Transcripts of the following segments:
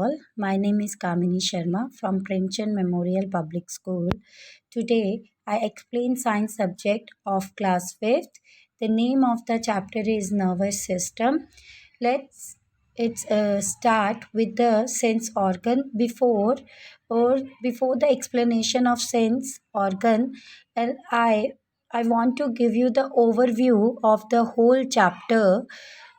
all. My name is Kamini Sharma from Premchand Memorial Public School. Today I explain science subject of class 5th. The name of the chapter is nervous system. Let's start with the sense organ. Before the explanation of sense organ, and I want to give you the overview of the whole chapter.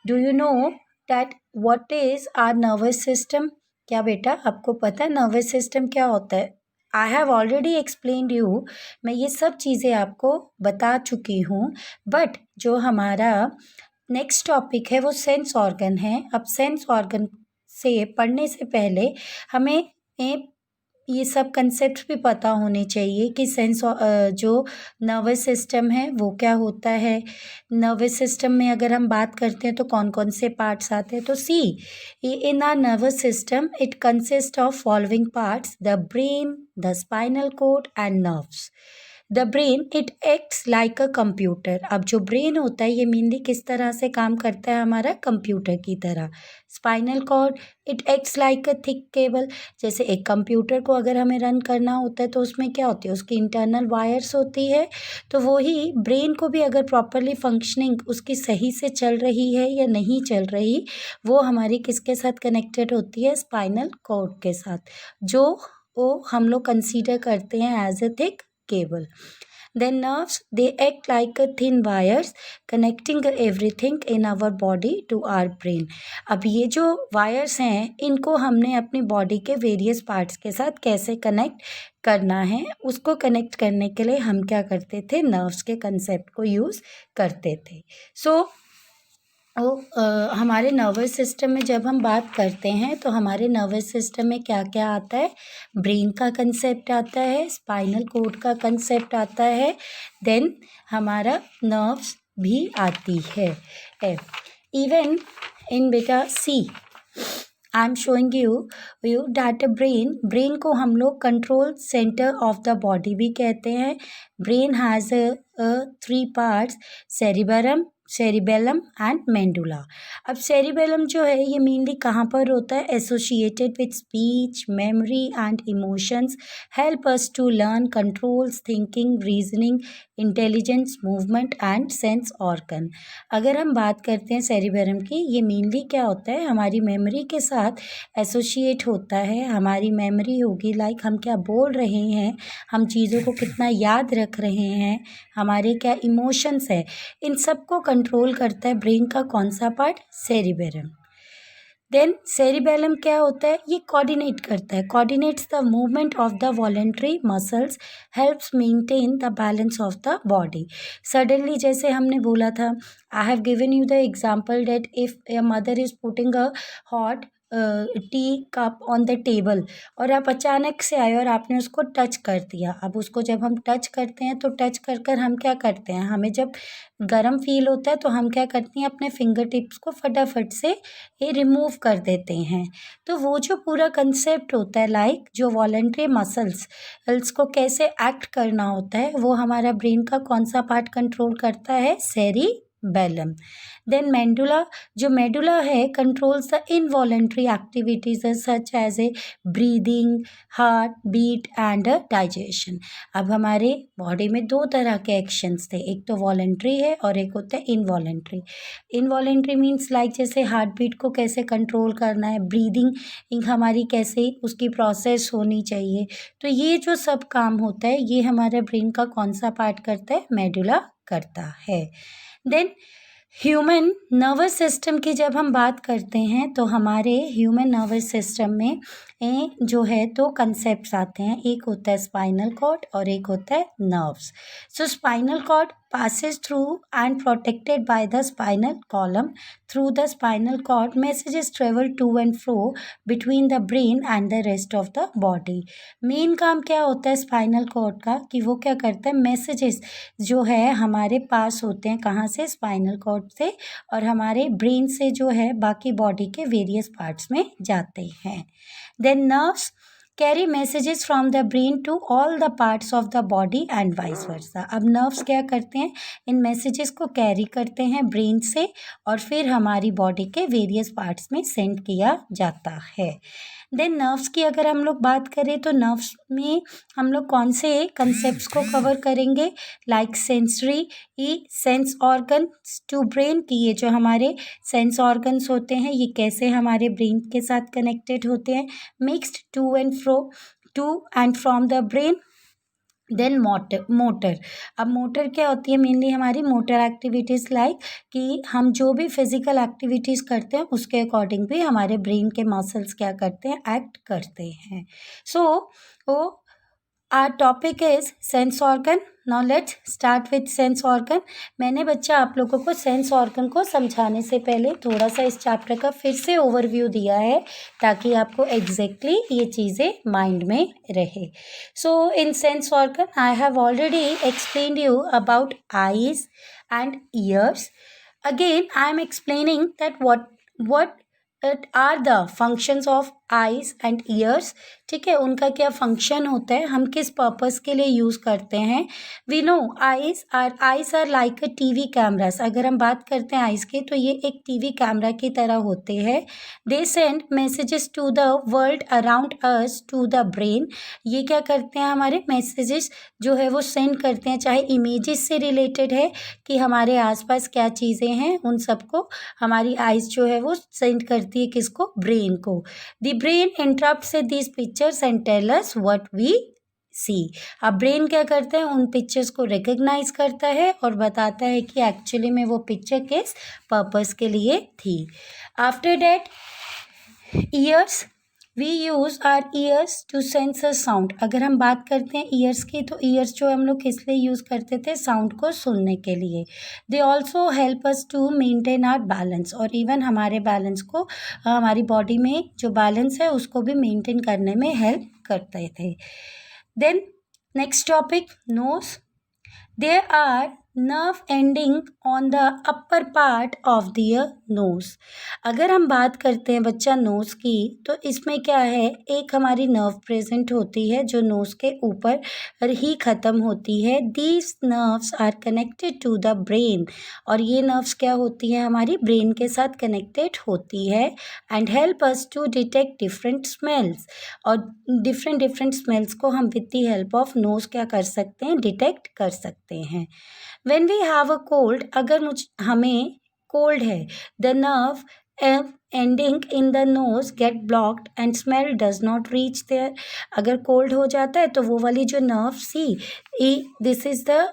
Do you know that what is our nervous system? क्या बेटा आपको पता है nervous system क्या होता है? आई have already explained you. मैं ये सब चीज़ें आपको बता चुकी हूँ. बट जो हमारा नेक्स्ट टॉपिक है वो सेंस ऑर्गन है. अब सेंस ऑर्गन से पढ़ने से पहले हमें ये सब कंसेप्ट भी पता होने चाहिए कि जो नर्वस सिस्टम है वो क्या होता है. नर्वस सिस्टम में अगर हम बात करते हैं तो कौन कौन से पार्ट्स आते हैं. तो see in our nervous system it consist of following parts: the brain, the spinal cord and nerves. The brain it acts like a computer. अब जो ब्रेन होता है ये मेनली किस तरह से काम करता है? हमारा कंप्यूटर की तरह. Spinal cord it acts like a thick cable. जैसे एक कंप्यूटर को अगर हमें रन करना होता है तो उसमें क्या होती है? उसकी इंटरनल वायर्स होती है. तो वही ब्रेन को भी अगर प्रॉपरली फंक्शनिंग उसकी सही से चल रही है या नहीं चल रही, वो हमारी किसके साथ कनेक्टेड होती है? स्पाइनल कॉर्ड के साथ, जो वो हम लोग कंसीडर करते हैं as a thick cable. Then nerves, they act like a thin wires connecting everything in our body to our brain. अब ये जो वायर्स हैं इनको हमने अपनी बॉडी के वेरियस पार्ट्स के साथ कैसे कनेक्ट करना है, उसको कनेक्ट करने के लिए हम क्या करते थे? नर्व्स के कंसेप्ट को यूज़ करते थे. हमारे नर्वस सिस्टम में जब हम बात करते हैं तो हमारे नर्वस सिस्टम में क्या क्या आता है? ब्रेन का कंसेप्ट आता है, स्पाइनल कॉर्ड का कंसेप्ट आता है, देन हमारा नर्व्स भी आती है. इवन इन बेटा see I am showing you that brain को हम लोग control centre of the body भी कहते हैं. Brain has 3 parts: cerebellum and medulla. अब सेरिबेलम जो है ये मेनली कहाँ पर होता है? Associated with speech, memory and emotions, help us to learn, controls thinking, reasoning, intelligence, movement and sense organ. अगर हम बात करते हैं सेरिबेलम की, ये मेनली क्या होता है? हमारी मेमोरी के साथ एसोसिएट होता है. हमारी मेमोरी होगी लाइक हम क्या बोल रहे हैं, हम चीज़ों को कितना याद रख रहे हैं, हमारे क्या इमोशंस है, इन सबको कंट्रोल करता है ब्रेन का कौन सा पार्ट? सेरिबेलम. देन सेरिबेलम क्या होता है? ये कोऑर्डिनेट करता है, coordinates the movement of the voluntary muscles, helps maintain the balance of the body. Suddenly जैसे हमने बोला था, I have given you the example that if a mother is putting a hot tea cup on the table और आप अचानक से आए और आपने उसको टच कर दिया. अब उसको जब हम टच करते हैं तो टच कर हम क्या करते हैं? हमें जब गर्म फील होता है तो हम क्या करते हैं? अपने फिंगर टिप्स को फटाफट से ये रिमूव कर देते हैं. तो वो जो पूरा कंसेप्ट होता है लाइक जो वॉलेंट्री मसल्स को कैसे एक्ट करना होता है, वो हमारा ब्रेन का कौन सा पार्ट कंट्रोल करता है? सेरिबेलम. देन मेंडुला, जो मेडुला है controls the involuntary activities such as a breathing, heart beat and digestion. अब हमारे बॉडी में 2 तरह के एक्शंस थे, एक तो वॉलेंट्री है और एक होता है इनवॉलेंट्री. इनवॉलेंट्री मीन्स लाइक जैसे हार्ट बीट को कैसे कंट्रोल करना है, ब्रीदिंग हमारी कैसे उसकी प्रोसेस होनी चाहिए. तो ये जो सब काम होता है ये हमारे ब्रेन का कौन सा पार्ट करता है? मेडुला करता है. देन ह्यूमन नर्वस सिस्टम की जब हम बात करते हैं तो हमारे ह्यूमन नर्वस सिस्टम में जो है 2 कंसेप्ट्स आते हैं, एक होता है स्पाइनल कॉर्ड और एक होता है nerves. So spinal cord passes through and protected by the spinal column. Through the spinal cord, messages travel to and fro between the brain and the rest of the body. Main काम क्या होता है spinal cord का कि वो क्या करता है? मैसेजेस जो है हमारे पास होते हैं कहाँ से? स्पाइनल कॉर्ड से, और हमारे ब्रेन से जो है बाकी बॉडी के वेरियस पार्ट्स में जाते हैं. Then nerves carry messages from the brain to all the parts of the body and vice versa. अब नर्व्स क्या करते हैं? इन मैसेजेस को कैरी करते हैं ब्रेन से और फिर हमारी बॉडी के वेरियस पार्ट्स में सेंड किया जाता है. देन नर्व्स की अगर हम लोग बात करें तो नर्व्स में हम लोग कौन से कंसेप्ट को कवर करेंगे, like sensory sense organs to brain, की ये जो हमारे सेंस ऑर्गन्स होते हैं ये कैसे हमारे ब्रेन के साथ कनेक्टेड होते हैं, mixed to and from the brain. Then motor. अब मोटर क्या होती है, मेनली हमारी मोटर एक्टिविटीज़ लाइक कि हम जो भी फिजिकल एक्टिविटीज़ करते हैं उसके अकॉर्डिंग भी हमारे ब्रेन के मसल्स क्या करते हैं, एक्ट करते हैं। So our topic is sense organ. Now let's start with sense organ. मैंने बच्चा आप लोगों को सेंस ऑर्गन को समझाने से पहले थोड़ा सा इस चैप्टर का फिर से ओवरव्यू दिया है ताकि आपको एग्जैक्टली ये चीज़ें माइंड में रहे। So in sense organ I have already explained you about eyes and ears. Again I am explaining that what are the functions of eyes and ears. ठीक है, उनका क्या फंक्शन होता है, हम किस पर्पस के लिए यूज़ करते हैं। We know eyes are like a TV cameras. अगर हम बात करते हैं आइज की तो ये एक टीवी कैमरा की तरह होते हैं। They send messages to the world around us to the brain. ये क्या करते हैं, हमारे मैसेजेस जो है वो सेंड करते हैं, चाहे इमेजेस से रिलेटेड है कि हमारे आसपास क्या चीज़ें हैं उन सबको हमारी आइज जो है वो सेंड करती है किसको, ब्रेन को। The brain interprets this pictures and tell us what we see. अब ब्रेन क्या करता है, उन पिक्चर्स को रिकग्नाइज करता है और बताता है कि एक्चुअली में वो पिक्चर किस पर्पस के लिए थी। After that ears, we use our ears to sense a sound. अगर हम बात करते हैं ईयर्स की तो ईयर्स जो हम लोग किस लिए यूज़ करते थे, साउंड को सुनने के लिए। They also help us to maintain our balance, और इवन हमारे बैलेंस को हमारी बॉडी में जो बैलेंस है उसको भी मेंटेन करने में हेल्प करते थे। Then next topic, nose. There are nerve ending on the upper part of the nose। अगर हम बात करते हैं बच्चा नोज़ की तो इसमें क्या है, एक हमारी नर्व प्रेजेंट होती है जो नोज़ के ऊपर ही ख़त्म होती है। These nerves are connected to the brain, और ये नर्व्स क्या होती है, हमारी ब्रेन के साथ कनेक्टेड होती है and help us to detect different smells. और डिफरेंट स्मेल्स को हम with the help of nose क्या कर सकते हैं, डिटेक्ट कर सकते हैं। When we have a cold, अगर हमें कोल्ड है, the nerve ending in the nose get blocked and smell does not reach there. अगर कोल्ड हो जाता है तो वो वाली जो nerve see, this is the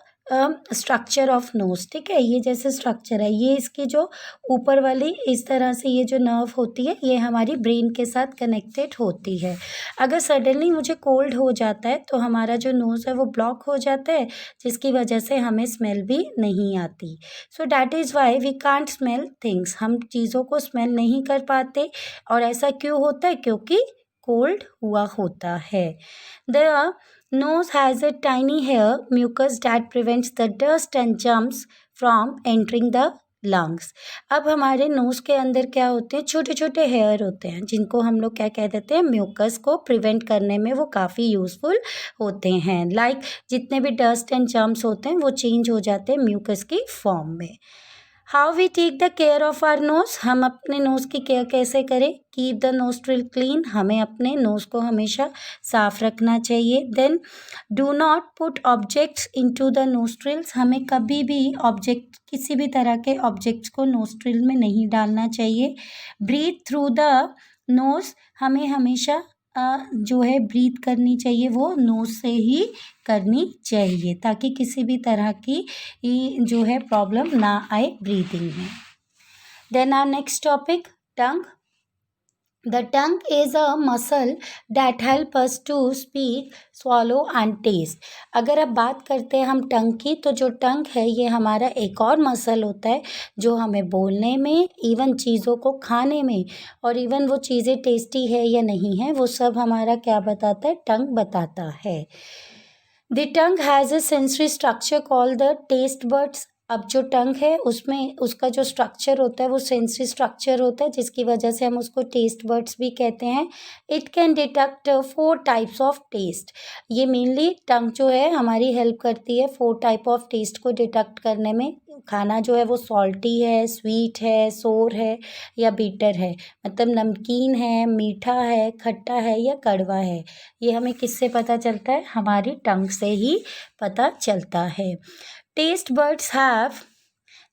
structure of nose. ठीक है, ये जैसे स्ट्रक्चर है, ये इसकी जो ऊपर वाली इस तरह से ये जो नर्व होती है ये हमारी ब्रेन के साथ कनेक्टेड होती है। अगर सडनली मुझे कोल्ड हो जाता है तो हमारा जो नोज़ है वो ब्लॉक हो जाता है, जिसकी वजह से हमें स्मेल भी नहीं आती। So that is why we can't smell things. हम चीज़ों को स्मेल नहीं कर पाते, और ऐसा क्यों होता है, क्योंकि कोल्ड हुआ होता है। The nose has a tiny hair mucus that prevents the dust and germs from entering the lungs। अब हमारे नोज़ के अंदर क्या होते हैं, छोटे छोटे हेयर होते हैं जिनको हम लोग क्या कह देते हैं, म्यूकस को प्रिवेंट करने में वो काफ़ी यूज़फुल होते हैं। लाइक जितने भी डस्ट एंड जर्म्स होते हैं वो चेंज हो जाते हैं म्यूकस की फॉर्म में। How we take the care of our nose. हम अपने नोज़ की केयर कैसे करें, कीप द नोस्ट्रिल क्लीन। हमें अपने नोज़ को हमेशा साफ रखना चाहिए। Then do not put objects into the nostrils. हमें कभी भी ऑब्जेक्ट, किसी भी तरह के ऑब्जेक्ट्स को नोस्ट्रिल में नहीं डालना चाहिए। Breathe through the nose. हमें हमेशा जो है ब्रीथ करनी चाहिए वो नोज़ से ही करनी चाहिए ताकि किसी भी तरह की जो है प्रॉब्लम ना आए ब्रीदिंग में। Then our next topic, tongue. The tongue is a muscle that help us to speak, swallow and taste। अगर अब बात करते हैं हम टंग की तो जो टंग है ये हमारा एक और मसल होता है जो हमें बोलने में, इवन चीज़ों को खाने में, और इवन वो चीज़ें टेस्टी है या नहीं है वो सब हमारा क्या बताता है, टंग बताता है। The tongue has a sensory structure called the taste buds अब जो टंग है उसमें उसका जो स्ट्रक्चर होता है वो सेंसरी स्ट्रक्चर होता है, जिसकी वजह से हम उसको टेस्ट बर्ड्स भी कहते हैं। It can detect 4 types of taste. ये मेनली टंग जो है हमारी हेल्प करती है 4 टाइप ऑफ टेस्ट को डिटेक्ट करने में। खाना जो है वो सॉल्टी है, स्वीट है, सोर है या बीटर है, मतलब नमकीन है, मीठा है, खट्टा है या कड़वा है। ये हमें किससे पता चलता है? हमारी टंग से ही पता चलता है। Taste buds have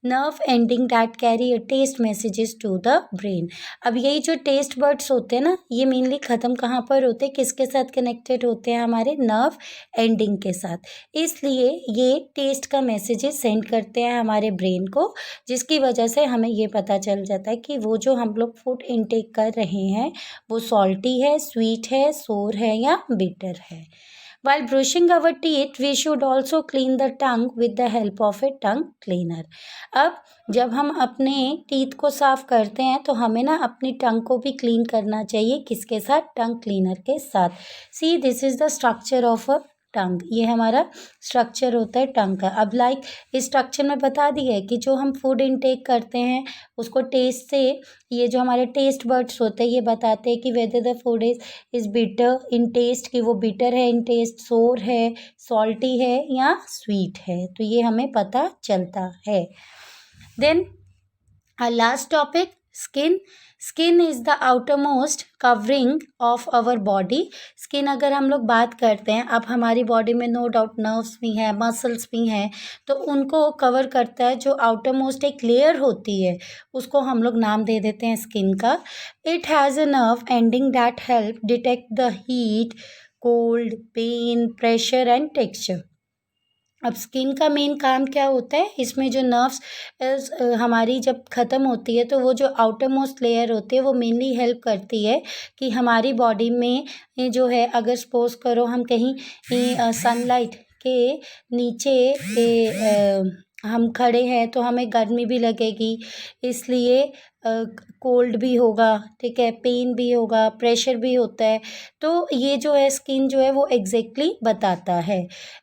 nerve ending that carry a taste messages to the brain। अब यही जो टेस्ट बर्ड्स होते हैं ना, ये मेनली ख़त्म कहाँ पर होते हैं, किसके साथ कनेक्टेड होते हैं? हमारे नर्व एंडिंग के साथ। इसलिए ये टेस्ट का मैसेजेस सेंड करते हैं हमारे ब्रेन को, जिसकी वजह से हमें ये पता चल जाता है कि वो जो हम लोग फूड इनटेक कर रहे हैं वो सॉल्टी है, स्वीट है, सोर है या बिटर है। While brushing our teeth, we should also clean the tongue with the help of a tongue cleaner। अब जब हम अपने टीथ को साफ करते हैं तो हमें ना अपनी टंग को भी क्लीन करना चाहिए। किसके साथ? टंग क्लीनर के साथ। See this is the structure of a tongue. ये हमारा स्ट्रक्चर होता है टंग का। अब लाइक इस स्ट्रक्चर में बता दिया है कि जो हम फूड इनटेक करते हैं उसको टेस्ट से, ये जो हमारे टेस्ट बर्ड्स होते हैं ये बताते हैं कि whether the food is bitter in taste, कि वो बिटर है इन टेस्ट, सोर है, सॉल्टी है या स्वीट है। तो ये हमें पता चलता है। Then last topic, skin. Skin is the outermost covering of our body. Skin अगर हम लोग बात करते हैं, अब हमारी बॉडी में नो डाउट नर्व्स भी हैं, मसल्स भी हैं, तो उनको कवर करता है जो आउटरमोस्ट एक लेयर होती है, उसको हम लोग नाम दे देते हैं स्किन का। It has a nerve ending that help detect the heat, cold, pain, pressure and texture. अब स्किन का मेन काम क्या होता है? इसमें जो नर्व्स हमारी जब ख़त्म होती है तो वो जो आउटर मोस्ट लेयर होती है वो मेनली हेल्प करती है कि हमारी बॉडी में ये जो है, अगर सपोज करो हम कहीं सनलाइट के नीचे हम खड़े हैं तो हमें गर्मी भी लगेगी, इसलिए कोल्ड भी होगा, ठीक है, पेन भी होगा, प्रेशर भी होता है। तो ये जो है स्किन जो है वो एग्जैक्टली बताता है।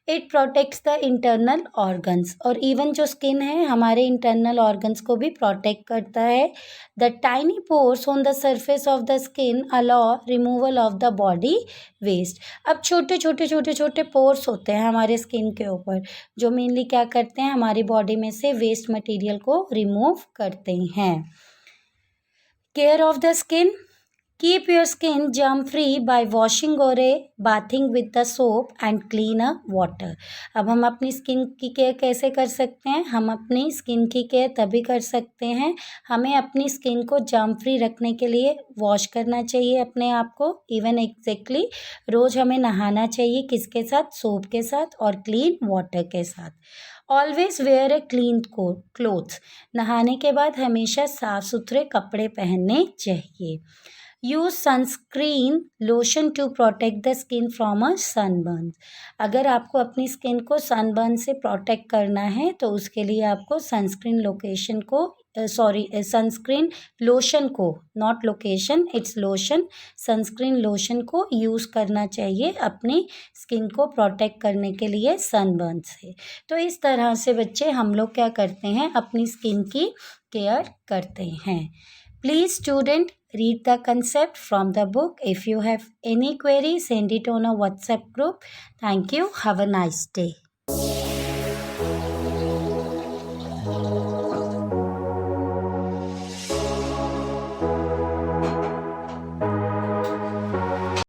It protects the internal organs, और इवन जो स्किन है हमारे इंटरनल ऑर्गन्स को भी प्रोटेक्ट करता है। The tiny pores on the surface of the skin allow removal of the body waste. अब छोटे छोटे पोर्स होते हैं हमारे स्किन के ऊपर, जो मेनली क्या करते हैं, हमारी बॉडी में से वेस्ट मटेरियल को रिमूव करते हैं। Care of the skin, keep your skin germ free by washing और bathing with the soap and clean water. अब हम अपनी स्किन की केयर कैसे कर सकते हैं? हम अपनी स्किन की केयर तभी कर सकते हैं, हमें अपनी स्किन को जर्म फ्री रखने के लिए वॉश करना चाहिए अपने आप को, इवन एग्जैक्टली रोज़ हमें नहाना चाहिए, किसके साथ? सोप के साथ और क्लीन वाटर के साथ। Always wear a clean clothes, नहाने के बाद हमेशा साफ सुथरे कपड़े पहनने चाहिए। Use sunscreen lotion to protect the skin from a sunburn. अगर आपको अपनी स्किन को सनबर्न से प्रोटेक्ट करना है तो उसके लिए आपको सनस्क्रीन सनस्क्रीन लोशन को, not location, it's lotion, sunscreen lotion को यूज़ करना चाहिए अपनी स्किन को प्रोटेक्ट करने के लिए सनबर्न से। तो इस तरह से बच्चे हम लोग क्या करते हैं, अपनी स्किन की केयर करते हैं। Please student, read the concept from the book. If you have any query, send it on a WhatsApp group. Thank you. Have a nice day.